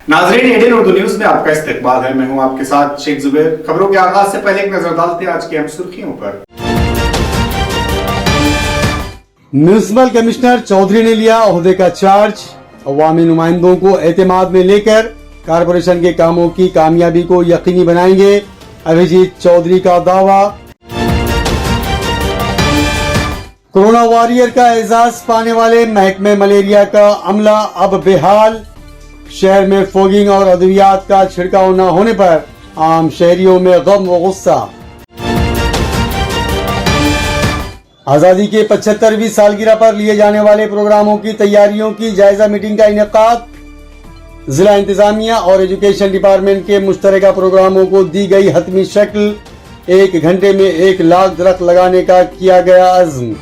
नाजरीन, Indian Urdu news में आपका इस्तकबाल है। मैं हूं आपके साथ शेख जुबैर। खबरों के आगाज से पहले एक नजर डालते हैं आज की अहम सुर्खियों पर। म्युनिसिपल कमिश्नर चौधरी ने लिया ओहदे का चार्ज। अवामी नुमाइंदों को एतमाद में लेकर कारपोरेशन के कामों की कामयाबी को यकीनी बनाएंगे, अभिजीत चौधरी का दावा। कोरोना वॉरियर का एजाज पाने वाले महकमे मलेरिया का अमला अब बेहाल। शहर में फोगिंग और अद्वियात का छिड़काव न होने पर आम शहरियों में गम व गुस्सा। आजादी के 75वीं सालगिरह पर लिए जाने वाले प्रोग्रामों की तैयारियों की जायजा मीटिंग का इनेकाद। जिला इंतजामिया और एजुकेशन डिपार्टमेंट के मुश्तरका प्रोग्रामों को दी गई हतमी शक्ल। 1 घंटे में 1 लाख दरख्त लगाने का किया गया अज़्म।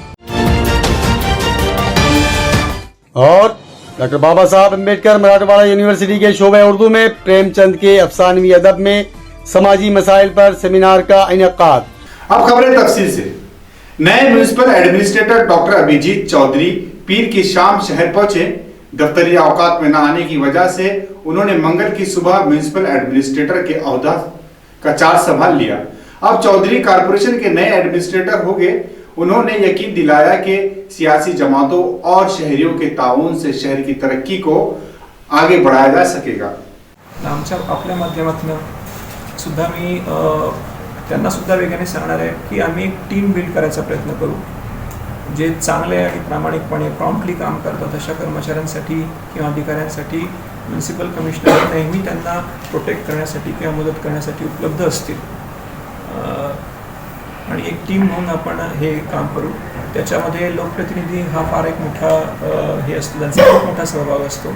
और डॉक्टर बाबा साहब अम्बेडकर मराठवाड़ा यूनिवर्सिटी के शोबे उर्दू में प्रेमचंद के अफसानवी अदब में समाजी मसाइल पर सेमिनार का इनेकाद। अब खबरें तफसील से। नए municipal administrator doctor Abhijeet Chaudhary पीर की शाम शहर पहुंचे। दफ्तरी औकात में न आने की वजह से उन्होंने मंगल की सुबह म्युनिसिपल एडमिनिस्ट्रेटर के ओहदा का चार्ज संभाल लिया। अब चौधरी कारपोरेशन के नए एडमिनिस्ट्रेटर हो गए। उन्होंने यकीन दिलाया कि सियासी जमातों और शहरियों के ताउन से शहर की तरक्की को आगे बढ़ाया जा सकेगा। आमच्या आपल्या माध्यमातून सुद्धा मी त्यांना सुद्धा वेगाने सांगणार आहे की आम्ही एक टीम बिल्ड करायचा प्रयत्न करू, जे चांगले आणि प्रामाणिकपणे प्रॉम्प्टली काम करतात अशा कर्मचाऱ्यांसाठी किंवा अधिकाऱ्यांसाठी म्युनिसिपल कमिशनर नेहमी त्यांना प्रोटेक्ट करण्यासाठी किंवा मदत करण्यासाठी उपलब्ध असतील आणि एक टीम म्हणून आपण हे काम करू। त्याच्यामध्ये लोकप्रतिनिधी हा फार एक मोठा हे असतो, त्यांचा खूप मोठा सहभाग असतो।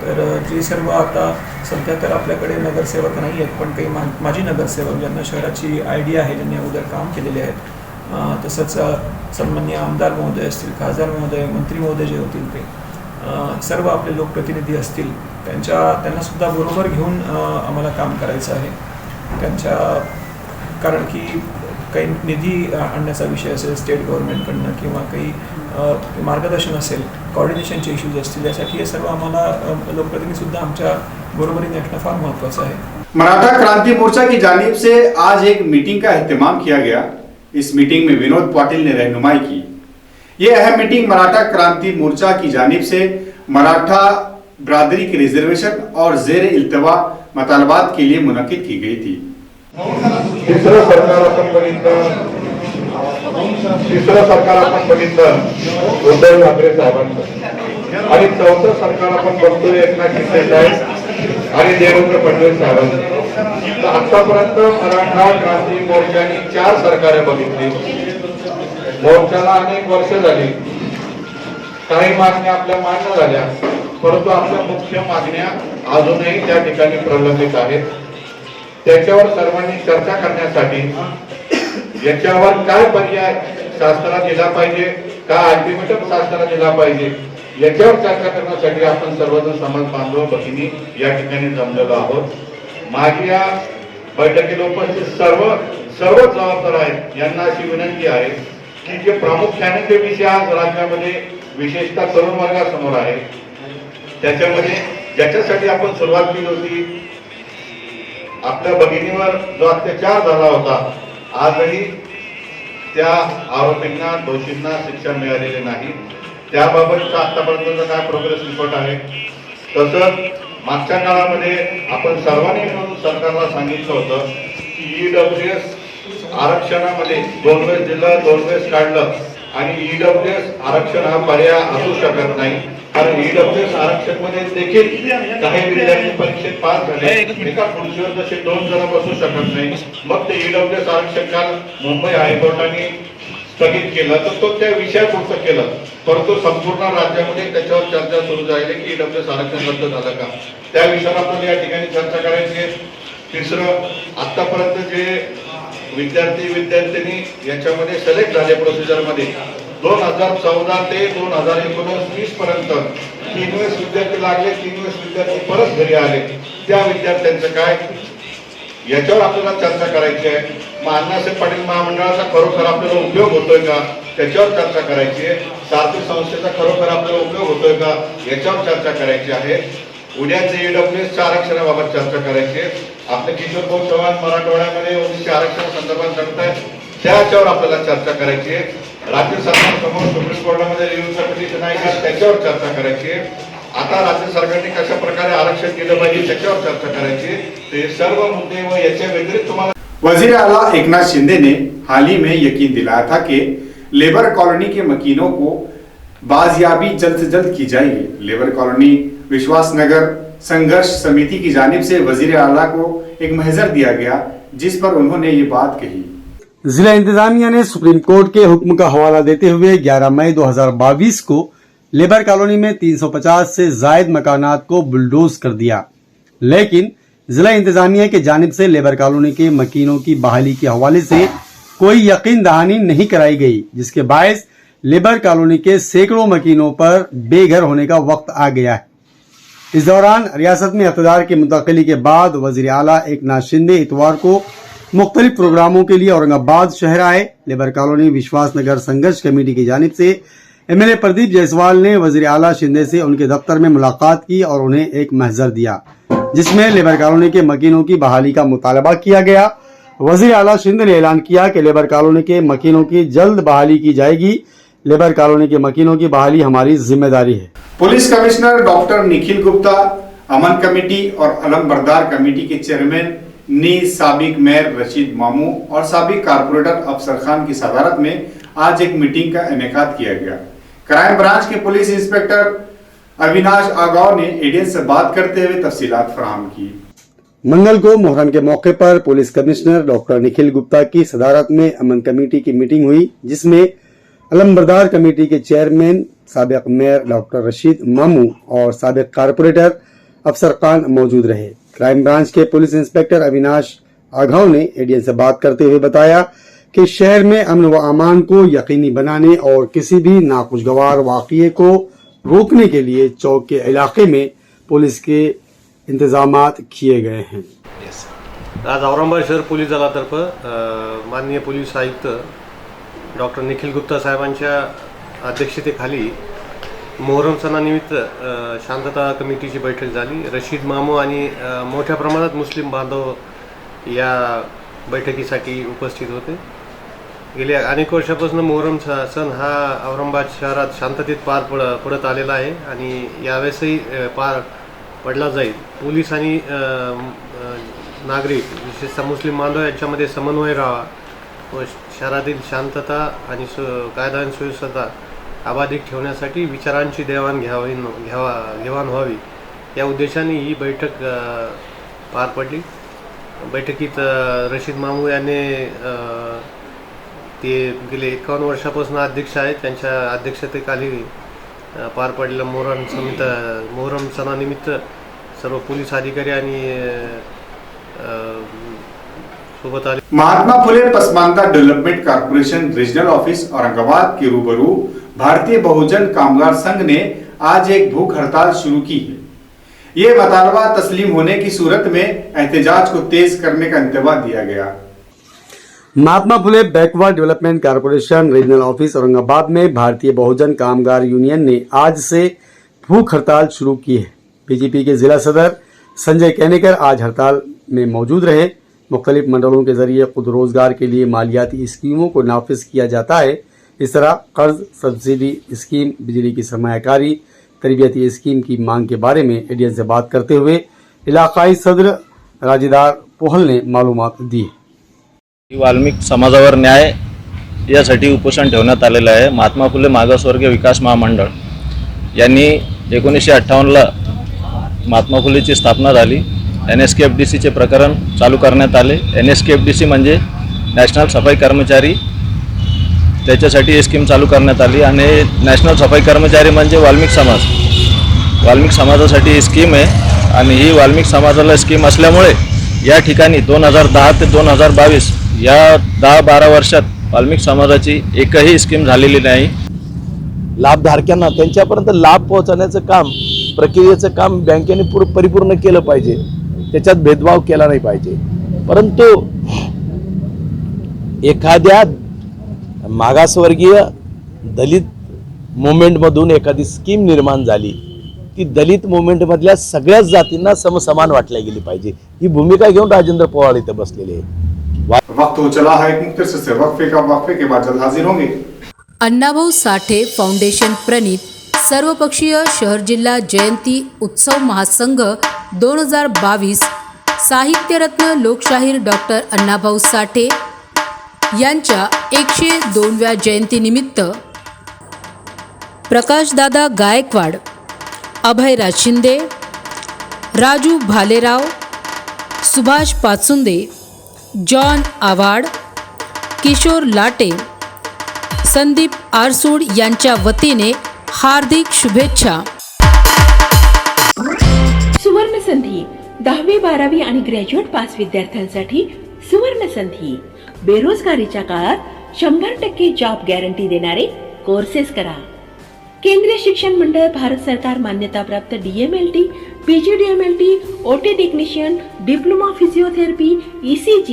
तर जे सर्व आता सध्या तर आपल्याकडे नगरसेवक नाही आहेत, पण काही माजी नगरसेवक ज्यांना शहराची आयडिया आहे, ज्यांनी अगोदर काम केलेले आहेत, तसंच सन्माननीय आमदार महोदय असतील, खासदार महोदय, मंत्री महोदय जे होतील ते सर्व आपले लोकप्रतिनिधी असतील, त्यांना सुद्धा बरोबर घेऊन आम्हाला काम करायचं आहे। त्यांच्या कारण की काही निधी आणण्याचा विषय असेल स्टेट गव्हर्नमेंटकडनं किंवा काही मार्गदर्शन असेल, कोऑर्डिनेशनचे इश्यूज असतील, यासाठी हे सर्व आम्हाला लोकप्रतिनिधीसुद्धा आमच्या बरोबरीने असणं फार महत्त्वाचं आहे। मराठा क्रांति मोर्चा की जानिब से आज एक मीटिंग का एहतमाम किया गया। इस मीटिंग में विनोद पाटिल ने रहनुमाई की। ये अहम मीटिंग मराठा क्रांति मोर्चा की जानिब से मराठा बरादरी के रिजर्वेशन और जेर इल्तवा मतलबात के लिए मुनक्किद की गई थी। तिसरं सरकार आपण बघितलं उद्धव ठाकरे साहेबांचं आणि चौथं सरकार आपण बघतोय एकनाथ शिंदे साहेब आणि देवेंद्र फडणवीस साहेबांचं। आतापर्यंत मराठा क्रांती मोर्चाने 4 सरकारे बघितली। मोर्चाला अनेक वर्ष झाली, काही मागण्या आपल्या मान्य झाल्या, परंतु आपल्या मुख्य मागण्या अजूनही त्या ठिकाणी प्रलंबित आहेत। त्याच्यावर सर्वांनी चर्चा करण्यासाठी याच्यावर काय पर्याय शासनाला दिला पाहिजे, काय अल्टिमेटम शासनाला दिला पाहिजे, याच्यावर चर्चा करण्यासाठी आपण सर्वजण समाज बांधव भगिनी या ठिकाणी जमलेलो आहोत। माझ्या बैठकीला उपस्थित सर्व जबाबदार आहेत यांना अशी विनंती आहे की जे प्रामुख्याने ते विषय आज राज्यामध्ये विशेषतः तरुण वर्गासमोर आहे, त्याच्यामध्ये ज्याच्यासाठी आपण सुरुवात केली होती, आपल्या भगिनीवर जो अत्याचार झाला होता, आजही त्या आरोपींना दोषींना शिक्षा मिळालेली नाही। त्याबाबतचा आतापर्यंतचा काय प्रोग्रेस रिपोर्ट आहे, तसंच मागच्या काळामध्ये आपण सर्वांनी मिळून सरकारला सांगितलं होतं की ईडब्ल्यूएस आरक्षणामध्ये 2 वेळेस दिलं, 2 वेळेस काढलं आणि ईडब्ल्यूएस आरक्षण हा पर्याय असू शकत नाही, कारण ईडब्ल्यूएस आरक्षण मध्ये देखील काही विद्यार्थी परीक्षेत पास झाले, एका खुर्चीवर जसे 2 जण बसू शकत नाही। मग ते ईडब्ल्यूएस आरक्षण काल मुंबई हायकोर्टाने स्थगित केलं, तर तो त्या विषयापुरतं केलं, परंतु संपूर्ण राज्यामध्ये त्याच्यावर चर्चा सुरू झाली की ईडब्ल्यूएस आरक्षण रद्द झालं का, त्या विषयावर आपण या ठिकाणी चर्चा करायची। तिसरं, आतापर्यंत जे विद्यार्थिनी याच्यामध्ये सिलेक्ट झाले प्रोसिजरमध्ये 2014 ते 2019 पर्यंत 3 वेळेस विद्यार्थी लागले, 3 वेळेस विद्यार्थी परत घरी आले. त्या विद्यार्थ्यांचं काय, याच्यावर आपल्याला चर्चा करायची आहे. मग अण्णासाहेब पाटील महामंडळाचा खरोखर आपल्याला उपयोग होतोय का, त्याच्यावर चर्चा करायची आहे. सारथी संस्थेचा खरोखर आपल्याला उपयोग होतोय का, याच्यावर चर्चा करायची आहे. उद्याचे ईडब्ल्यूएसच्या आरक्षणाबाबत चर्चा करायची आहे. आपले किशोर भाऊ चव्हाण मराठवाड्यामध्ये ओबीसी आरक्षणासंदर्भात लढतायत, त्याच्यावर आपल्याला चर्चा करायची आहे. राज्य सरकारसमोर सुप्रीम कोर्टामध्ये रिव्ह्यूचा पिटिशन आहे का, त्याच्यावर चर्चा करायची आहे. आता राज्य सरकारने कशा प्रकारे आरक्षण केलं पाहिजे त्याच्यावर चर्चा करायची. ते सर्व मुद्दे व याच्या व्यतिरिक्त तुम्हाला वजीर आला एकनाथ शिंदे ने हाल ही में यकीन दिलाया था कि लेबर कॉलोनी के मकीनों को बाजियाबी जल्द से जल्द की जाएगी। लेबर कॉलोनी विश्वास नगर संघर्ष समिति की जानिब से वजीर आला को एक महजर दिया गया, जिस पर उन्होंने ये बात कही। जिला इंतजामिया ने सुप्रीम कोर्ट के हुक्म का हवाला देते हुए 11 मई 2022 को लेबर कॉलोनी में 350 से जायद मकानात को बुलडोज कर दिया, लेकिन जिला इंतजामिया की जानिब से लेबर कॉलोनी के मकीनों की बहाली के हवाले से कोई यकीन दहानी नहीं कराई गई, जिसके बायस लेबर कॉलोनी के सैकड़ों मकीनों पर बेघर होने का वक्त आ गया है। इस दौरान रियासत में इक़्तिदार की मुंतकिली के बाद वज़ीर आला एकनाथ शिंदे इतवार को मुख्तलिफ प्रोग्रामों के लिए औरंगाबाद शहर आए। लेबर कॉलोनी विश्वास नगर संघर्ष कमेटी की जानिब से एमएलए प्रदीप जायसवाल ने वज़ीर आला शिंदे से उनके दफ्तर में मुलाकात की और उन्हें एक महजर दिया, जिसमें लेबर कॉलोनी के मकीनों की बहाली का मुतालबा किया गया। वज़ीर आला शिंदे ने ऐलान किया कि लेबर कॉलोनी के मकीनों की जल्द बहाली की जाएगी। लेबर कॉलोनी के मकीनों की बहाली हमारी जिम्मेदारी है। Police commissioner doctor Nikhil Gupta, Aman committee और अलम बरदार कमेटी के चेयरमैन ने साबिक मेयर रशीद मामू और साबिक कारपोरेटर अफसर खान की सदारत में आज एक मीटिंग का इनेकाद किया गया। क्राइम ब्रांच के पुलिस इंस्पेक्टर अविनाश आगाव ने एडीएन से बात करते हुए तफसीलात फराहम की। मंगल को मुहर्रम के मौके पर police commissioner doctor Nikhil Gupta की सदारत में अमन कमेटी की मीटिंग हुई, जिसमें अलमबरदार कमेटी के चेयरमैन साबिक मेयर डॉक्टर रशीद मामू और साबिक कारपोरेटर अफसर खान मौजूद रहे। क्राइम ब्रांच के पुलिस इंस्पेक्टर अविनाश आघाव ने एडीएन से बात करते हुए बताया कि शहर में अमन व अमान को यकीनी बनाने और किसी भी नाखुशगवार वाक़ये को रोकने के लिए चौक के इलाके में पुलिस के इंतजामात किए गए हैं। आज औरंगाबाद शहर पोलीस दलातर्फे माननीय पोलीस आयुक्त डॉक्टर निखिल गुप्ता साहेबांच्या अध्यक्षतेखाली मोहरम सणानिमित्त शांतता कमिटीची बैठक झाली। रशीद मामू आणि मोठ्या प्रमाणात मुस्लिम बांधव या बैठकीसाठी उपस्थित होते। गेल्या अनेक वर्षापासून मोहरम सण हा औरंगाबाद शहरात शांततेत पार पडत आलेला आहे आणि यावेळेसही पार पडला जाईल। पोलीस आणि नागरिक विशेषतः मुस्लिम बांधव यांच्यामध्ये समन्वय राहावा व शहरातील शांतता आणि कायदा आणि सुव्यवस्था अबाधित ठेवण्यासाठी विचारांची देवाणघेवाण व्हावी या उद्देशाने ही बैठक पार पडली। बैठकीत रशीद मामू यांनी ते गेले 51 वर्षापासून अध्यक्ष आहेत, त्यांच्या अध्यक्षतेखाली पार पडलेल्या मोहरम सणानिमित्त सर्व पोलीस अधिकारी आणि सोबत आले। महात्मा फुले पसमानदा development corporation regional office Aurangabad के रूबरू भारतीय बहुजन कामगार संघ ने आज एक भूख हड़ताल शुरू की है। ये मुतालबा तस्लीम होने की सूरत में एहतजाज को तेज करने का इंतबा दिया गया। Mahatma Phule backward development corporation regional office Aurangabad में भारतीय बहुजन कामगार यूनियन ने आज से भूख हड़ताल शुरू की है। बीजेपी के जिला सदर संजय कैनेकर आज हड़ताल में मौजूद रहे। मुख्तलिफ मंडलों के जरिए खुद रोजगार के लिए मालियाती स्कीमों को नाफिज किया जाता है। इस तरह कर्ज, सब्सिडी स्कीम, बिजली की सरमायाकारी, तरबियती स्कीम की मांग के बारे में एडीएन से बात करते हुए इलाकाई सदर राजेदार पोहल ने मालूमात दी। वाल्मिक समाजावर न्याय यासाठी उपोषण ठेवण्यात आलेलं आहे। महात्मा फुले मागासवर्गीय विकास महामंडळ यांनी 1958ला महात्मा फुलेची स्थापना झाली। NSKFDCचे प्रकरण चालू करण्यात आले। NSKFDC म्हणजे नॅशनल सफाई कर्मचारी, त्याच्यासाठी स्कीम चालू करण्यात आली आणि नॅशनल सफाई कर्मचारी म्हणजे वाल्मिक समाजासाठी स्कीम आहे आणि ही वाल्मिक समाजाला स्कीम असल्यामुळे या ठिकाणी 2010 ते 2022 या 10-12 वर्षात वाल्मिकी समाजाची एकही स्कीम झालेली नाही. लाभधारकांना त्यांच्यापर्यंत लाभ पोहोचवण्याचं काम, प्रक्रियेचं काम बँकेने परिपूर्ण केलं पाहिजे. त्याच्यात भेदभाव केला नाही पाहिजे. परंतु एखाद्या मागासवर्गीय दलित मुवमेंटमधून एखादी स्कीम निर्माण झाली, ती दलित मुवमेंटमधल्या सगळ्याच जातींना समसमान वाटल्या गेली पाहिजे. ही भूमिका घेऊन राजेंद्र पवार इथे बसलेले आहेत. वक्त हो चला है एक मुख्तर से वक्फे का, वक्फे के बाद जल्द हाजिर होंगे. अण्णाभाऊ साठे फाउंडेशन प्रणित सर्वपक्षीय शहर जिल्हा जयंती उत्सव महासंघ 2022 साहित्यरत्न लोकशाहीर डॉक्टर अण्णाभाऊ साठे यांच्या 102व्या जयंतीनिमित्त प्रकाशदादा गायकवाड, अभयराज शिंदे, राजू भालेराव, सुभाष पाचुंदे, जॉन आव्हाड, किशोर लाटे, संदीप आरसूड यांच्या वतीने हार्दिक शुभेच्छा. सुवर्ण संधी 10वी 12वी आणि ग्रॅज्युएट पास विद्यार्थ्यांसाठी सुवर्ण संधी. बेरोजगारीच्या काळात 100% जॉब गॅरंटी देणारे कोर्सेस करा. केंद्रीय शिक्षण मंडळ, भारत सरकार मान्यताप्राप्त DMLT, PGDMLT, OT technician, diploma physiotherapy, ECG,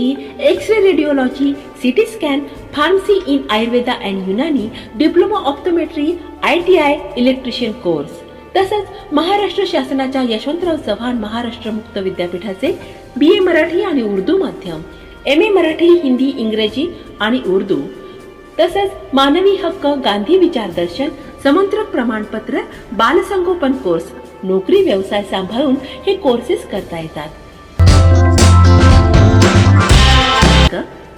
x-ray radiology, CT scan, pharmacy in Ayurveda and Unani, diploma optometry, ITI electrician course. तसंच महाराष्ट्र शासनाच्या यशवंतराव चव्हाण महाराष्ट्र मुक्त विद्यापीठाचे BA मराठी आणि उर्दू माध्यम, MA मराठी, हिंदी, इंग्रजी आणि उर्दू, तसंच मानवी हक्क, गांधी विचार दर्शन, समंत्रक प्रमाणपत्र, बालसंगोपन कोर्स, नोकरी व्यवसाय सांभाळून हे कोर्सेस करता येतात.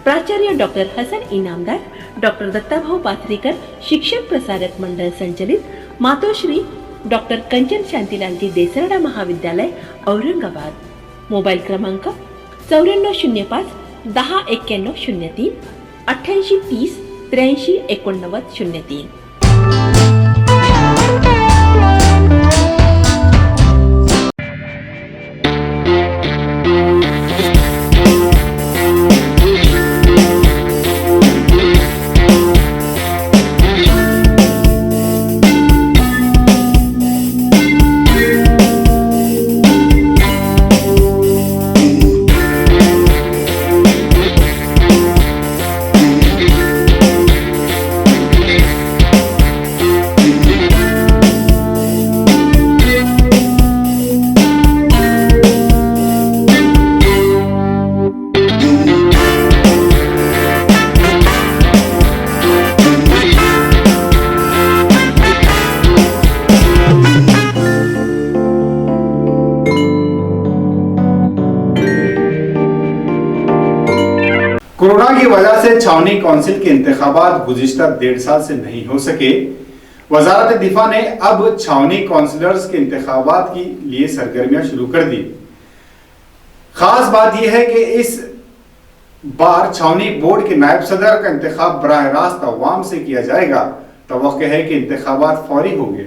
प्राचार्य डॉक्टर हसन इनामदार, डॉक्टर दत्ताभाऊ पाथरीकर शिक्षण प्रसारक मंडळ संचलित, मातोश्री डॉक्टर कंचन शांतीलालजी देसरडा महाविद्यालय औरंगाबाद. मोबाईल क्रमांक 9405 10 91 03 88 30 83 89 03. कोरोना की वजह से छावनी काउंसिल के इंतखाबात गुज़िश्ता 1.5 साल से नहीं हो सके. वजारत दिफा ने अब छावनी काउंसिलर्स के इंतखाबात के लिए सरगर्मियां शुरू कर दी. खास बात यह है कि इस बार छावनी बोर्ड के नायब सदर का इंतखाब बराह रास्त अवाम से किया जाएगा. तवक्को है कि इंतखाबात फौरी होंगे.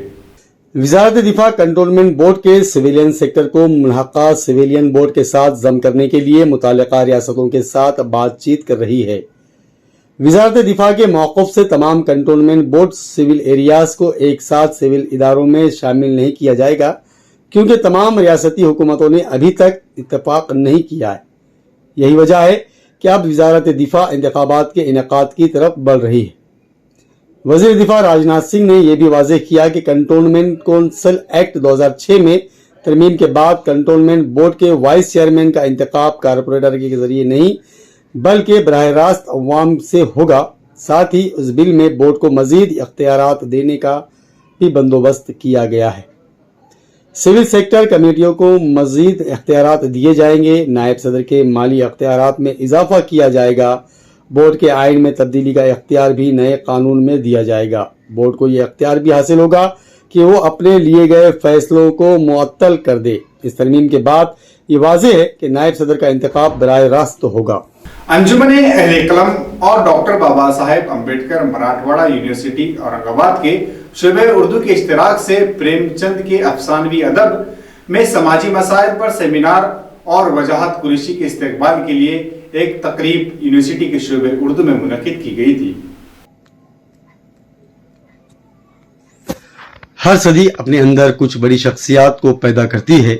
वजारत दिफा कंटोनमेंट बोर्ड के सिविलियन सेक्टर को मुल्हका सिविलियन बोर्ड के साथ जम करने के लिए मुतालिका रियासतों के साथ बातचीत कर रही है. वजारत दिफा के मौक़िफ़ से तमाम कंटोनमेंट बोर्ड सिविल एरियाज को एक साथ सिविल इदारों में शामिल नहीं किया जाएगा, क्योंकि तमाम रियासती हुकूमतों ने अभी तक इत्तफाक नहीं किया है. यही वजह है कि अब वजारत दिफा इंतखाबात के इनेकाद की तरफ बढ़ रही है. वज़ीर दिफा राजनाथ सिंह ने यह भी वाज़ेह किया कि कंटोनमेंट कौंसिल एक्ट 2006 में तरमीम के बाद कंटोनमेंट बोर्ड के वाइस चेयरमैन का इंतखाब कारपोरेटर के जरिए नहीं बल्कि बराह रास्त अवाम से होगा. साथ ही उस बिल में बोर्ड को मजीद इख्तियारात देने का भी बंदोबस्त किया गया है. सिविल सेक्टर कमेटियों को मजीद इख्तियारात दिए जाएंगे. नायब सदर के माली इख्तियारात में इजाफा किया जाएगा. बोर्ड के आइन में तब्दीली का इख्तियार भी नए कानून में दिया जाएगा. बोर्ड को यह इख्तियार भी हासिल होगा कि वो अपने लिए गए फैसलों को मुअत्तल कर दे. इस तरमीम के बाद ये वाज़ेह है कि नायब सदर का इंतखाब बराह रास्त होगा. अंजुमन अहले कलम और डॉक्टर बाबा साहेब अम्बेडकर मराठवाड़ा यूनिवर्सिटी औरंगाबाद के शुबे उर्दू के इश्तिराक से प्रेमचंद के अफसानवी अदब में समाजी मसाइल पर सेमिनार और वजाहत कुरैशी के इस्तेकबाल के लिए एक तकरीब यूनिवर्सिटी के शोबे उर्दू में मुनक्किद की गई थी। हर सदी अपने अंदर कुछ बड़ी शख्सियात को पैदा करती है।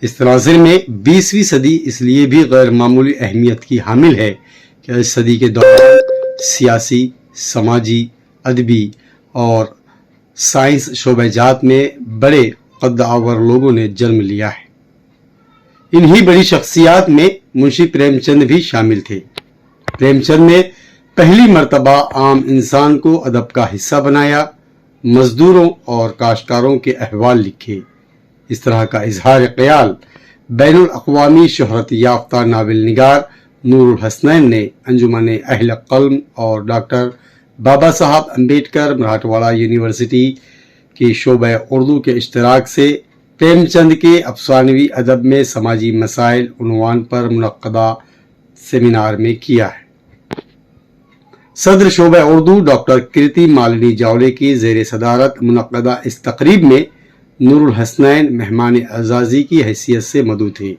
इस तनाज़ुर में 20वीं सदी इसलिए भी गैर मामूली अहमियत की हामिल है कि इस सदी के दौरान सियासी, समाजी, अदबी और साइंस शोबेजात में बड़े कद्दावर लोगों ने जन्म लिया है। इन्हीं बड़ी शख्सियात में मुंशी प्रेमचंद भी शामिल थे। प्रेमचंद ने पहली मर्तबा आम इंसान को अदब का हिस्सा बनाया, मजदूरों और काश्तकारों के अहवाल लिखे। इस तरह का इजहार ख्याल बैनुल अक़वामी शोहरत याफ्ता नावल निगार नूरुल हसनैन ने अंजुमन अहल क़ल्म और डॉक्टर बाबा साहब अम्बेडकर मराठवाड़ा यूनिवर्सिटी की शोबे उर्दू के इश्तराक से प्रेमचंद के अफसानवी अदब में समाजी मसाइल उन्वान पर मुनक्कदा सेमिनार में किया है। सदर शोबे उर्दू डॉक्टर कीर्ति मालिनी जावले की ज़ेर सदारत मुनक्कदा इस तकरीब में नूरुल हसनैन मेहमान एजाज़ी की हैसियत से मदऊ थे,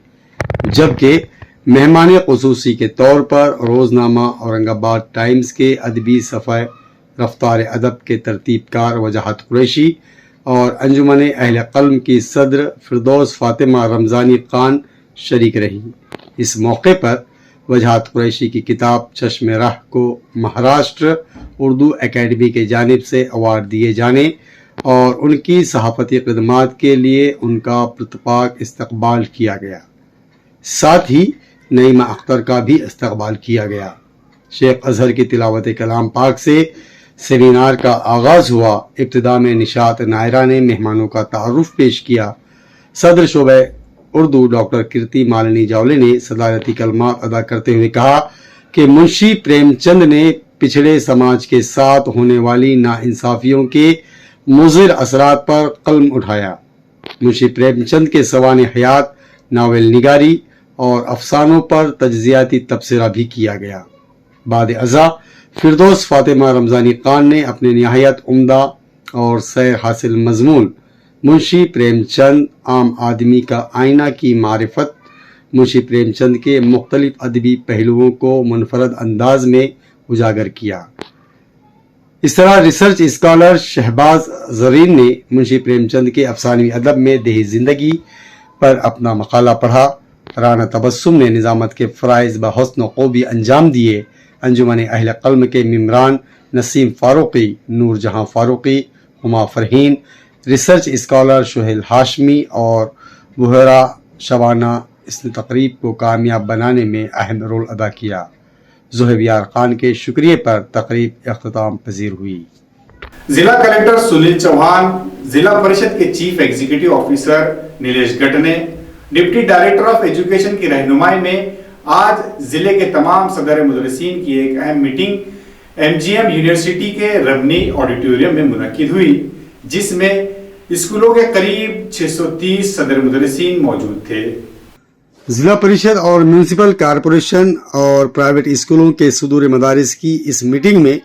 जबकि मेहमान ख़ुसूसी के तौर पर रोज़नामा औरंगाबाद टाइम्स के अदबी सफ़े रफ्तार अदब के तरतीबकार वजाहत कुरैशी और अंजुमन अहल क़ल्म की सदर फिरदौस फातिमा रमज़ानी खान शरीक रही। इस मौके पर वजाहत कुरैशी की किताब चश्मे राह को महाराष्ट्र उर्दू एकेडमी के जानिब से अवार्ड दिए जाने और उनकी सहाफ़ती खिदमात के लिए उनका प्रतिपाक इस्तकबाल किया गया। साथ ही नईमा अख्तर का भी इस्तकबाल किया गया। शेख अजहर की तिलावत कलाम पाक से सेमिनार का आगाज़ हुआ। इब्तिदा में निशात नायरा ने मेहमानों का तारुफ पेश किया। सदर शोबे उर्दू डॉक्टर कीर्ति मालिनी जावले ने सदारती कलमात अदा करते हुए कहा कि मुंशी प्रेमचंद ने पिछड़े समाज के साथ होने वाली नाइंसाफियों के मुज़िर असरात पर कलम उठाया। मुंशी प्रेमचंद के सवाने हयात, नावल निगारी और अफसानों पर तज्जियाती तबसरा भी किया गया। बाद अज़ा फिरदौस फातिमा रमज़ानी खान ने अपने निहायत उम्दा और सैर हासिल मजमून मुंशी प्रेमचंद आम आदमी का आईना की मारिफत, मुंशी प्रेमचंद के मुख्तलिफ अदबी पहलुओं को मुनफरद अंदाज में उजागर किया। इस तरह रिसर्च स्कॉलर शहबाज जरीन ने मुंशी प्रेमचंद के अफसानवी अदब में देही जिंदगी पर अपना मकाला पढ़ा। राना तबस्सुम ने निज़ामत के फ़राइज़ ब हुस्न ख़ूबी अंजाम दिए। अंजुमन अहल क़ल्म के मिमरान नसीम फ़ारूक़ी, नूर जहां फ़ारूक़ी, हुमा फ़रहीन, रिसर्च स्कॉलर शुहेल हाशमी और बुहरा शबाना इस तकरीब को कामयाब बनाने में अहम रोल अदा किया। ज़ुहैब यार खान के शुक्रिया पर तकरीब अख्ताम पजीर हुई। जिला कलेक्टर सुनील चौहान, जिला परिषद के चीफ एग्जीक्यूटिव ऑफिसर नीलेश गट ने डिप्टी डायरेक्टर ऑफ एजुकेशन की रहनुमाई में आज जिले के तमाम सदर मुदरसीन की एक अहम मीटिंग एमजीएम यूनिवर्सिटी के रबनी ऑडिटोरियम में मुनक्किद हुई, जिसमें स्कूलों के करीब 630 सदर मुदरसीन मौजूद थे। जिला परिषद और म्यूनिसिपल कारपोरेशन और प्राइवेट स्कूलों के सदूर मदारिस की इस मीटिंग में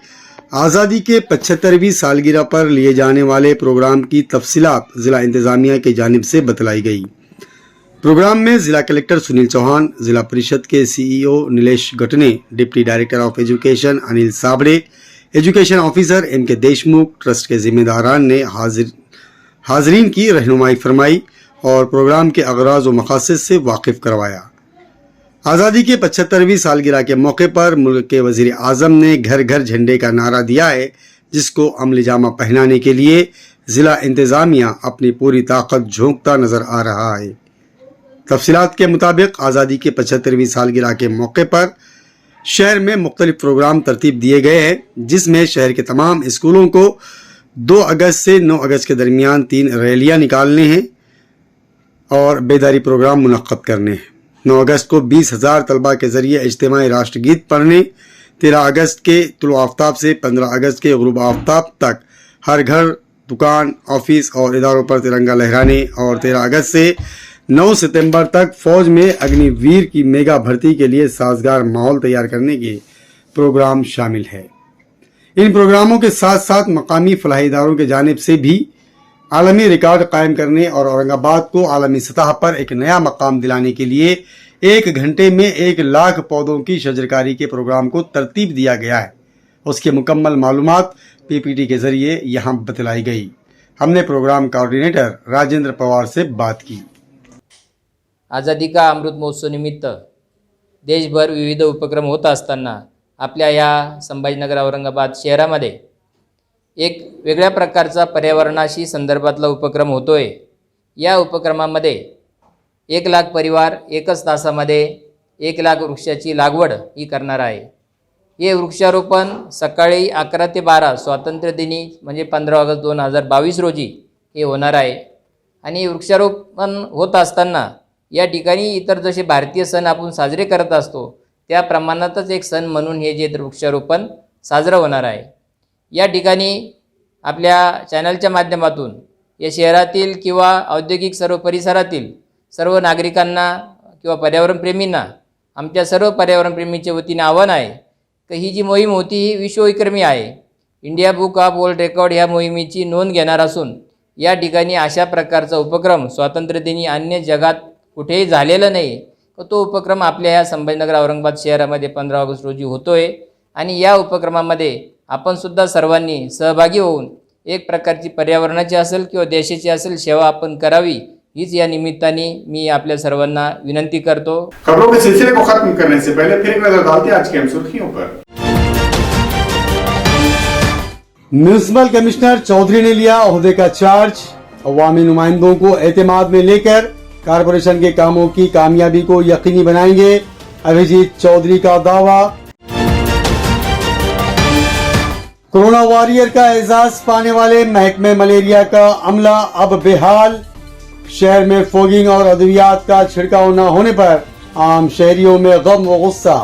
आज़ादी के 75वीं सालगिरह पर लिए जाने वाले प्रोग्राम की तफसीलात जिला इंतजामिया की जानिब से बतलाई गई। प्रोग्राम में जिला कलेक्टर सुनील चौहान, जिला परिषद के CEO Nilesh Gatne, deputy director of education Anil Sabde, education officer M K Deshmukh, trust के जिम्मेदारान ने हाजरीन की रहनुमाई फरमाई और प्रोग्राम के अगराज व मकासद से वाकिफ करवाया। आज़ादी के 75वीं सालगिरह के मौके पर मुल्क के वज़ीर आज़म ने घर घर झंडे का नारा दिया है, जिसको अमल जामा पहनाने के लिए ज़िला इंतज़ामिया अपनी पूरी ताकत झोंकता नज़र आ रहा है। तफसीलात के मुताबिक आज़ादी के 75वीं सालगिरह के मौके पर शहर में मुख्तलिफ प्रोग्राम तरतीब दिए गए हैं, जिसमें शहर के तमाम स्कूलों को 2 अगस्त से 9 अगस्त के दरमियान 3 रैलियाँ निकालने हैं और बेदारी प्रोग्राम मुनक्कद करने हैं। 9 अगस्त को 20,000 तलबा के जरिए इज्तिमाई राष्ट्रगीत पढ़ने, 13 अगस्त के तुलु आफ्ताब से 15 अगस्त के गुरूब आफ्ताब तक हर घर, दुकान, ऑफिस और इदारों पर तिरंगा लहराने और 13 अगस्त से 9 सितंबर तक फौज में अग्निवीर की मेगा भर्ती के लिए साजगार माहौल तैयार करने के प्रोग्राम शामिल है। इन प्रोग्रामों के साथ साथ मकामी फलाही इदारों के जानिब से भी आलमी रिकॉर्ड कायम करने और औरंगाबाद को आलमी सतह पर एक नया मकाम दिलाने के लिए 1 घंटे में 1 लाख पौधों की शजरकारी के प्रोग्राम को तरतीब दिया गया है। उसकी मुकम्मल मालूमात पीपीटी के जरिए यहाँ बतलाई गई। हमने प्रोग्राम कोऑर्डिनेटर राजेंद्र पवार से बात की। आझादी का अमृत महोत्सव निमित्त देशभर विविध उपक्रम होत असताना आपल्या या संभाजीनगर औरंगाबाद शहरामध्ये एक वेगळ्या प्रकारचा पर्यावरणाशी संदर्भातला उपक्रम होतोय। या उपक्रमामध्ये 1 लाख परिवार एकच तासामध्ये 1 लाख वृक्षाची लागवड ही करणार आहे। हे वृक्षारोपण सकाळी 11 ते 12 स्वातंत्र्य दिनी म्हणजे 15 ऑगस्ट 2022 रोजी हे होणार आहे। आणि वृक्षारोपण होत असताना या ठिकाणी इतर जसे भारतीय सण आपण साजरे करत असतो त्या प्रमाणातच एक सण म्हणून हे जे वृक्षारोपण साजरं होणार आहे। या ठिकाणी आपल्या चॅनलच्या माध्यमातून या शहरातील किंवा औद्योगिक सर्व परिसरातील सर्व नागरिकांना किंवा पर्यावरणप्रेमींना आमच्या सर्व पर्यावरणप्रेमीच्या वतीने आव्हान आहे की ही जी मोहीम होती ही विश्वविक्रमी आहे। India book of world record ह्या मोहिमेची नोंद घेणार असून या ठिकाणी अशा प्रकारचा उपक्रम स्वातंत्र्यदिनी अन्य जगात कुठेही झालेला नाही। तो उपक्रम आपल्या या संभाजीनगर औरंगाबाद शहरामध्ये 15 ऑगस्ट रोजी होतोय आणि या उपक्रमामध्ये आपण सुद्धा सर्वांनी सहभागी होऊन एक प्रकारची पर्यावरणाची असेल किंवा देशाची असेल सेवा आपण करावी हीच या निमित्ताने मी आपल्या सर्वांना विनंती करतो। खबरों के सिलसिले को खत्म करने से पहले फिर एक नजर डालते हैं आज की अहम सुर्खियों पर। म्यूनिसिपल कमिश्नर चौधरी ने लिया ओहदे का चार्ज। अवामी नुमाइंदों को एतमाद में लेकर कारपोरेशन के कामों की कामयाबी को यकीनी बनाएंगे, अभिजीत चौधरी का दावा। कोरोना वॉरियर का एजाज पाने वाले महकमे मलेरिया का अमला अब बेहाल। शहर में फोगिंग और अद्वियात का छिड़काव न होने पर आम शहरियों में गम व गुस्सा।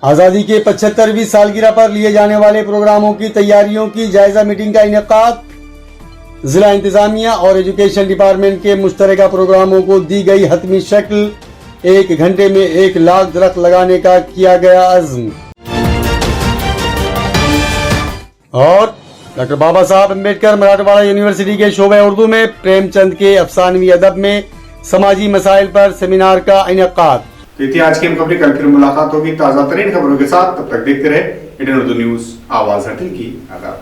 आजादी के 75वीं सालगिरह पर लिए जाने वाले प्रोग्रामों की तैयारियों की जायजा मीटिंग का इनेकाद। जिला इंतजामिया और एजुकेशन डिपार्टमेंट के मुश्तरका प्रोग्रामों को दी गई हतमी शक्ल। 1 घंटे में 1 लाख दरख्त लगाने का किया गया अज़्म। और डॉक्टर बाबा साहब अम्बेडकर मराठवाड़ा यूनिवर्सिटी के शोबे उर्दू में प्रेमचंद के अफसानवी अदब में समाजी मसाइल पर सेमिनार का इनेकाद। तो थी आज की खबरें। कल फिर मुलाकात होगी ताज़ा तरीन खबरों के साथ। तब तक देखते रहे इंडियन उर्दू न्यूज़, आवाज़ हर दिल की। आदाब।